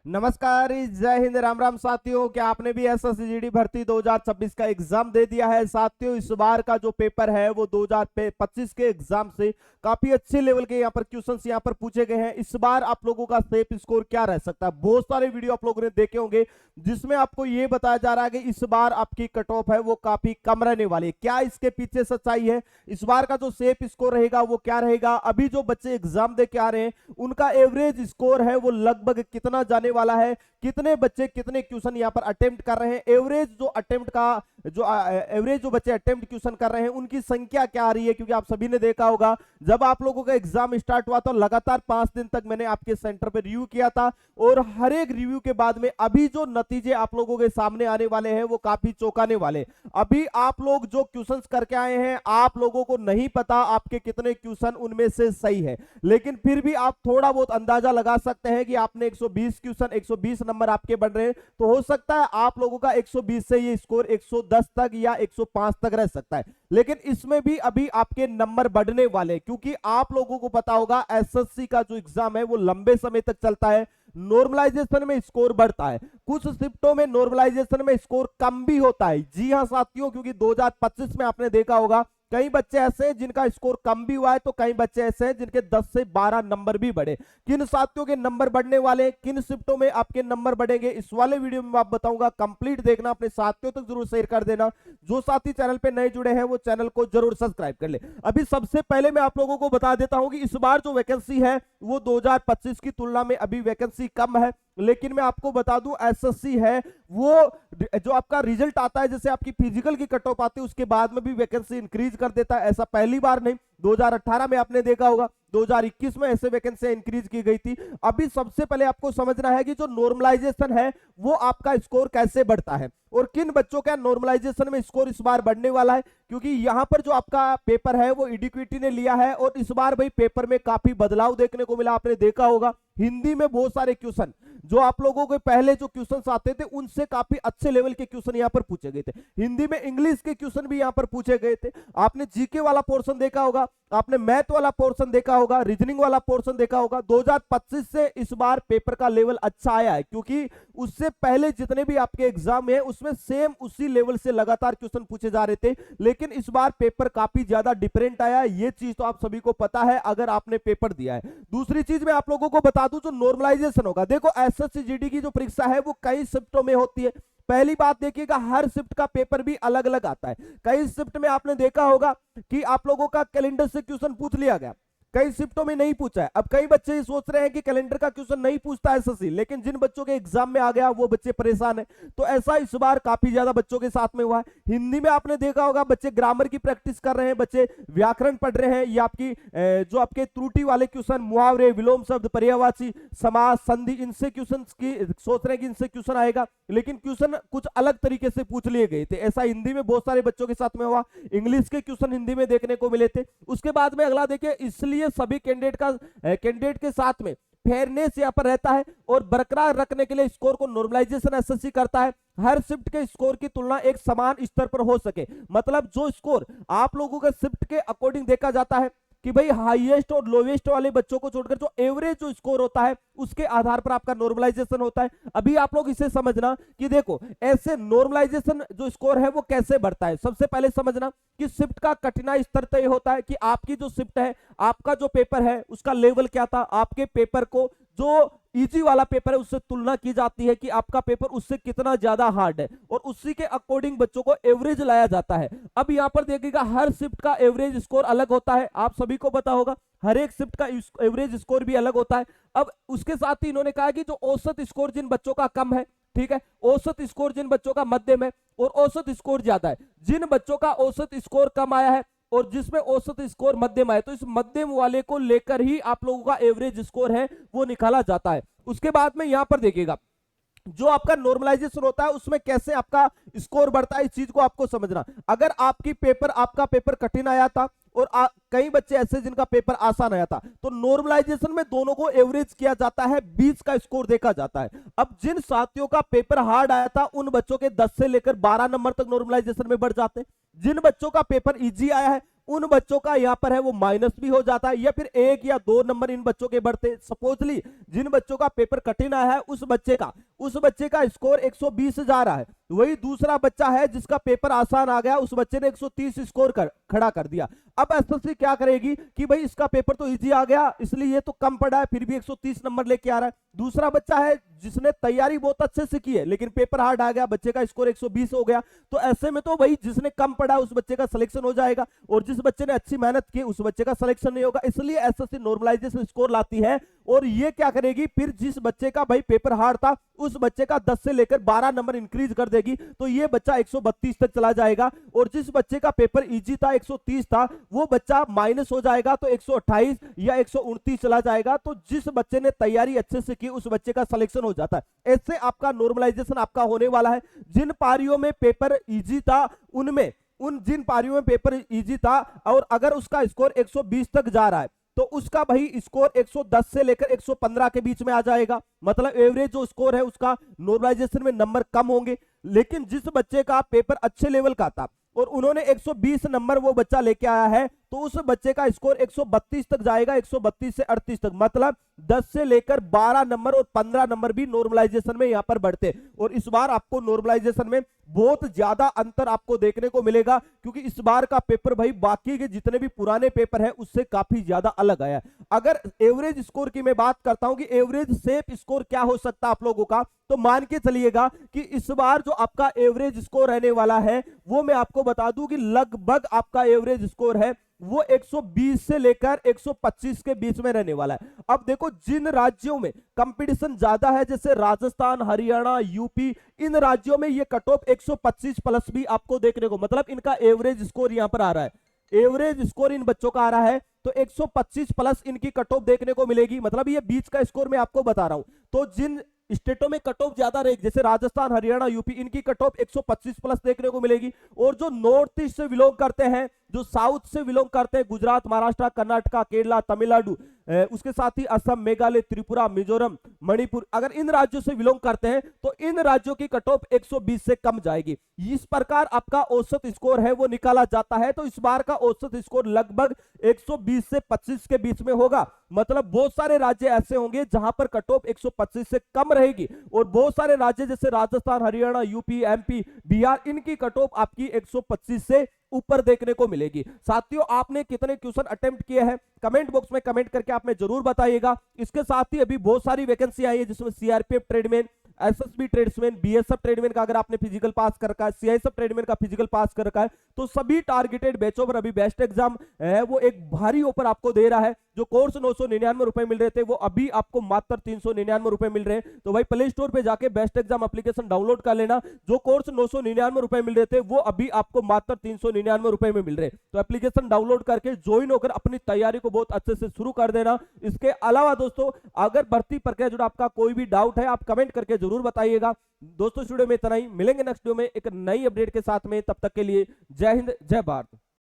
नमस्कार, जय हिंद, राम राम साथियों। क्या आपने भी एसएससी भर्ती 2026 का एग्जाम दे दिया है? साथियों, इस बार का जो पेपर है वो 2025 के एग्जाम से काफी अच्छे लेवल के यहाँ पर क्वेश्चंस यहाँ पर पूछे गए हैं। इस बार आप लोगों का सेफ स्कोर क्या रह सकता है? बहुत सारे वीडियो आप लोगों ने देखे होंगे जिसमें आपको ये बताया जा रहा है कि इस बार आपकी कट ऑफ है वो काफी कम रहने वाली है। क्या इसके पीछे सच्चाई है? इस बार का जो सेफ स्कोर रहेगा वो क्या रहेगा? अभी जो बच्चे एग्जाम दे के आ रहे हैं उनका एवरेज स्कोर है वो लगभग कितना जाने वाला है? कितने बच्चे कितने क्वेश्चन यहां पर अटेम्प्ट कर रहे हैं? एवरेज जो बच्चे अटेम्प्ट क्वेश्चन कर रहे हैं उनकी संख्या क्या आ रही है? क्योंकि आप सभी ने देखा होगा जब आप लोगों का एग्जाम स्टार्ट हुआ तो लगातार 5 दिन तक मैंने आपके सेंटर पे रिव्यू किया था और हर एक रिव्यू के बाद में अभी जो नतीजे आप लोगों के सामने आने वाले हैं वो काफी चौंकाने वाले। अभी आप लोग जो क्वेश्चंस करके आए हैं आप लोगों को नहीं पता आपके कितने क्वेश्चन उनमें से सही है, लेकिन फिर भी आप थोड़ा बहुत अंदाजा लगा सकते हैं कि आपने 120 क्वेश्चन 120 नंबर आपके बन रहे हैं, तो हो सकता है आप लोगों का 120 से ये स्कोर 110 तक या 105 तक रह सकता है। लेकिन इसमें भी अभी आपके नंबर बढ़ने वाले, क्योंकि आप लोगों को पता होगा एसएससी का जो एग्जाम है वो लंबे समय तक चलता है। नॉर्मलाइजेशन में स्कोर बढ़ता है, कुछ शिफ्टों में नॉर्मलाइजेशन में स्कोर कम भी होता है। जी हां साथियों, क्योंकि 2025 में आपने देखा होगा कई बच्चे ऐसे हैं जिनका स्कोर कम भी हुआ है, तो कई बच्चे ऐसे हैं जिनके 10 से 12 नंबर भी बढ़े। किन साथियों के नंबर बढ़ने वाले, किन शिफ्टों में आपके नंबर बढ़ेंगे, इस वाले वीडियो में आप बताऊंगा। कंप्लीट देखना, अपने साथियों तक जरूर शेयर कर देना। जो साथी चैनल पे नए जुड़े हैं वो चैनल को जरूर सब्सक्राइब कर ले। अभी सबसे पहले मैं आप लोगों को बता देता हूं कि इस बार जो वैकेंसी है वो 2025 की तुलना में अभी वैकेंसी कम है। लेकिन मैं आपको बता दूं एसएससी है वो जो आपका रिजल्ट आता है, जैसे आपकी फिजिकल की कट ऑफ आती है उसके बाद में भी वैकेंसी इंक्रीज कर देता है। ऐसा पहली बार नहीं, 2018 में आपने देखा होगा, 2021 में ऐसे वैकेंसी इंक्रीज की गई थी। अभी सबसे पहले आपको समझना है कि जो नॉर्मलाइजेशन है वो आपका स्कोर कैसे बढ़ता है और किन बच्चों का नॉर्मलाइजेशन में स्कोर इस बार बढ़ने वाला है। क्योंकि यहां पर जो आपका पेपर है वो एडुकेटी ने लिया है और इस बार भाई पेपर में काफी बदलाव देखने को मिला। आपने देखा होगा हिंदी में बहुत सारे क्वेश्चन, जो आप लोगों के पहले जो क्वेश्चंस आते थे उनसे काफी अच्छे लेवल के क्वेश्चन यहां पर पूछे गए थे। हिंदी में इंग्लिश के क्वेश्चन भी यहां पर पूछे गए थे। आपने जीके वाला पोर्शन देखा होगा, आपने मैथ वाला पोर्शन देखा होगा, रीजनिंग वाला पोर्शन देखा होगा। 2025 से इस बार पेपर का लेवल अच्छा आया है, क्योंकि उससे पहले जितने भी आपके एग्जाम है उसमें सेम उसी लेवल से लगातार क्वेश्चन पूछे जा रहे थे, लेकिन इस बार पेपर काफी ज्यादा डिफरेंट आया है। ये चीज तो आप सभी को पता है अगर आपने पेपर दिया है। दूसरी चीज मैं आप लोगों को बता दूं, जो नॉर्मलाइजेशन होगा, देखो एसएससी जीडी की जो परीक्षा है वो कई शिफ्टों में होती है। पहली बात देखिएगा, हर शिफ्ट का पेपर भी अलग अलग आता है। कई शिफ्ट में आपने देखा होगा कि आप लोगों का कैलेंडर से क्वेश्चन पूछ लिया गया, कई शिफ्टों में नहीं पूछा है। अब कई बच्चे ये सोच रहे हैं कि कैलेंडर का क्वेश्चन नहीं पूछता एसएससी, लेकिन जिन बच्चों के एग्जाम में आ गया वो बच्चे परेशान हैं। तो ऐसा इस बार काफी ज्यादा बच्चों के साथ में हुआ है। हिंदी में आपने देखा होगा बच्चे ग्रामर की प्रैक्टिस कर रहे हैं, बच्चे व्याकरण पढ़ रहे हैं, या आपकी जो आपके त्रुटि वाले क्वेश्चन, मुहावरे, विलोम शब्द, पर्यायवाची, समास, संधि, इनसे क्वेश्चन की सोच रहे हैं कि इनसे क्वेश्चन आएगा, लेकिन क्वेश्चन कुछ अलग तरीके से पूछ लिए गए थे। ऐसा हिंदी में बहुत सारे बच्चों के साथ में हुआ। इंग्लिश के क्वेश्चन हिंदी में देखने को मिले थे। उसके बाद में अगला देखिए, इसलिए सभी कैंडिडेट के साथ में फेयरनेस यहां पर रहता है और बरकरार रखने के लिए स्कोर को नॉर्मलाइजेशन एसएससी करता है। हर शिफ्ट के स्कोर की तुलना एक समान स्तर पर हो सके, मतलब जो स्कोर आप लोगों के शिफ्ट के अकॉर्डिंग देखा जाता है कि भाई हाईएस्ट और लोवेस्ट वाले बच्चों को छोड़कर जो एवरेज जो स्कोर होता है उसके आधार पर आपका नॉर्मलाइजेशन होता है। अभी आप लोग इसे समझना कि देखो ऐसे नॉर्मलाइजेशन जो स्कोर है वो कैसे बढ़ता है। सबसे पहले समझना कि शिफ्ट का कठिनाई स्तर तय होता है कि आपकी जो शिफ्ट है, आपका जो पेपर है उसका लेवल क्या था। आपके पेपर को जो इजी वाला पेपर है उससे तुलना की जाती है कि आपका पेपर उससे कितना ज्यादा हार्ड है और उसी के अकॉर्डिंग बच्चों को एवरेज लाया जाता है। अब यहां पर देखिएगा हर शिफ्ट का एवरेज स्कोर अलग होता है, आप सभी को पता होगा हर एक शिफ्ट का एवरेज स्कोर भी अलग होता है। अब उसके साथ ही इन्होंने कहा कि जो औसत स्कोर जिन बच्चों का कम है, ठीक है, औसत स्कोर जिन बच्चों का मध्यम है और औसत स्कोर ज्यादा है। जिन बच्चों का औसत स्कोर कम आया है और जिसमें औसत स्कोर मध्यम आए, तो इस मध्यम वाले को लेकर ही आप लोगों का एवरेज स्कोर है वो निकाला जाता है। उसके बाद में यहां पर देखिएगा जो आपका नॉर्मलाइजेशन होता है उसमें कैसे आपका स्कोर बढ़ता है, इस चीज को आपको समझना। अगर आपका पेपर कठिन आया था और कई बच्चे ऐसे जिनका पेपर आसान आया था, तो नॉर्मलाइजेशन में दोनों को एवरेज किया जाता है, 20 का स्कोर देखा जाता है। अब जिन साथियों का पेपर हार्ड आया था उन बच्चों के 10 से लेकर 12 नंबर तक नॉर्मलाइजेशन में बढ़ जाते हैं। जिन बच्चों का पेपर इजी आया है उन बच्चों का यहाँ पर है वो माइनस भी हो जाता है, या फिर 1 या 2 नंबर इन बच्चों के बढ़ते। सपोजली जिन बच्चों का पेपर कठिन आया है उस बच्चे का स्कोर 120 जा रहा है, वही दूसरा बच्चा है जिसका पेपर आसान आ गया, उस बच्चे ने 130 स्कोर खड़ा कर दिया। अब एसएससी क्या करेगी कि भाई इसका पेपर तो इजी आ गया इसलिए ये तो कम पड़ा है, फिर भी 130 नंबर लेके आ रहा है। दूसरा बच्चा है जिसने तैयारी बहुत अच्छे से की है लेकिन पेपर हार्ड आ गया, बच्चे का स्कोर 120 हो गया, तो ऐसे में तो भाई जिसने कम पढ़ा उस बच्चे का सिलेक्शन हो जाएगा, और जिस बच्चे ने अच्छी मेहनत की उस बच्चे का सिलेक्शन नहीं होगा। इसलिए एसएससी नॉर्मलाइजेशन स्कोर लाती है, और ये क्या करेगी, फिर जिस बच्चे का भाई पेपर हार्ड था उस बच्चे का 10 से लेकर 12 नंबर इंक्रीज कर देगी, तो ये बच्चा 132 तक चला जाएगा। और जिस बच्चे का पेपर इजी था 130 था वो बच्चा माइनस हो जाएगा तो 128 या 129 चला जाएगा, तो जिस बच्चे ने तैयारी अच्छे से की उस बच्चे का सिलेक्शन हो जाता है। ऐसे आपका नॉर्मलाइजेशन आपका होने वाला है। जिन पारियों में पेपर इजी था उनमें जिन पारियों में पेपर इजी था और अगर उसका स्कोर 120 तक जा रहा है तो उसका भाई स्कोर 110 से लेकर 115 के बीच में आ जाएगा, मतलब एवरेज जो स्कोर है उसका नॉर्मलाइजेशन में नंबर कम होंगे। लेकिन जिस बच्चे का पेपर अच्छे लेवल का था और उन्होंने 120 नंबर वो बच्चा लेके आया है तो उस बच्चे का स्कोर 132 तक जाएगा, 132 से 38 तक, मतलब 10 से लेकर 12 नंबर और 15 नंबर भी नॉर्मलाइजेशन में यहां पर बढ़ते। और इस बार आपको नॉर्मलाइजेशन में बहुत ज्यादा अंतर आपको देखने को मिलेगा, क्योंकि इस बार का पेपर भाई बाकी के जितने भी पुराने पेपर है उससे काफी ज्यादा अलग आया। अगर एवरेज स्कोर की मैं बात करता हूं कि एवरेज सेफ स्कोर क्या हो सकता है आप लोगों का, तो मान के चलिएगा कि इस बार जो आपका एवरेज स्कोर रहने वाला है वो मैं आपको बता दूं कि लगभग आपका एवरेज स्कोर है वो 120 से लेकर 125 के बीच में रहने वाला है। अब देखो जिन राज्यों में कंपटीशन ज्यादा है जैसे राजस्थान, हरियाणा, यूपी, इन राज्यों में ये कट ऑफ 125 प्लस भी आपको देखने को, मतलब इनका एवरेज स्कोर यहां पर आ रहा है, एवरेज स्कोर इन बच्चों का आ रहा है तो 125 प्लस इनकी कट ऑफ देखने को मिलेगी, मतलब ये बीच का स्कोर मैं आपको बता रहा हूं। तो जिन स्टेटों में कट ऑफ ज्यादा रहेगी जैसे राजस्थान, हरियाणा, यूपी, इनकी कट ऑफ 125 प्लस देखने को मिलेगी। और जो नॉर्थ ईस्ट से बिलोंग करते हैं, जो साउथ से बिलोंग करते हैं, गुजरात, महाराष्ट्र, कर्नाटका, केरला, तमिलनाडु, उसके साथ ही असम, मेघालय, त्रिपुरा, मिजोरम, मणिपुर, अगर इन राज्यों से बिलोंग करते हैं तो इन राज्यों की कट ऑफ 120 से कम जाएगी। इस प्रकार आपका औसत स्कोर है वो निकाला जाता है। तो इस बार का औसत स्कोर लगभग 120 से 25 के बीच में होगा, मतलब बहुत सारे राज्य ऐसे होंगे जहां पर कट ऑफ 125 से कम रहेगी, और बहुत सारे राज्य जैसे राजस्थान, हरियाणा, यूपी, एमपी, बिहार, इनकी कट ऑफ आपकी 125 से ऊपर देखने को मिलेगी। साथियों आपने कितने क्वेश्चन अटेम्प्ट किए हैं कमेंट बॉक्स में कमेंट करके आप में जरूर बताइएगा। इसके साथ ही अभी बहुत सारी वैकेंसी आई है जिसमें CRPF tradesman, SSB tradesman, BSF tradesman का अगर आपने फिजिकल पास कर रखा है, सीआईएसएफ ट्रेडमैन का फिजिकल पास कर रखा है, तो सभी टारगेटेड बैचों पर अभी बेस्ट एग्जाम है वो एक भारी ऑफर आपको दे रहा है। जो कोर्स 999 रुपए मिल रहे थे वो अभी आपको मात्र 399 रुपए मिल रहे हैं। तो भाई प्ले स्टोर पे जाके बेस्ट एग्जाम एप्लीकेशन डाउनलोड कर लेना। जो कोर्स 999 रुपए मिल रहे थे वो अभी आपको मात्र 399 रुपए में मिल रहे हैं। तो एप्लीकेशन डाउनलोड करके ज्वाइन होकर अपनी तैयारी को बहुत अच्छे से शुरू कर देना। इसके अलावा दोस्तों अगर भर्ती प्रक्रिया जुड़ा आपका कोई भी डाउट है आप कमेंट करके जरूर बताइएगा। दोस्तों स्टूडियो में इतना ही, मिलेंगे नेक्स्ट वीडियो में एक नई अपडेट के साथ में, तब तक के लिए जय हिंद, जय भारत।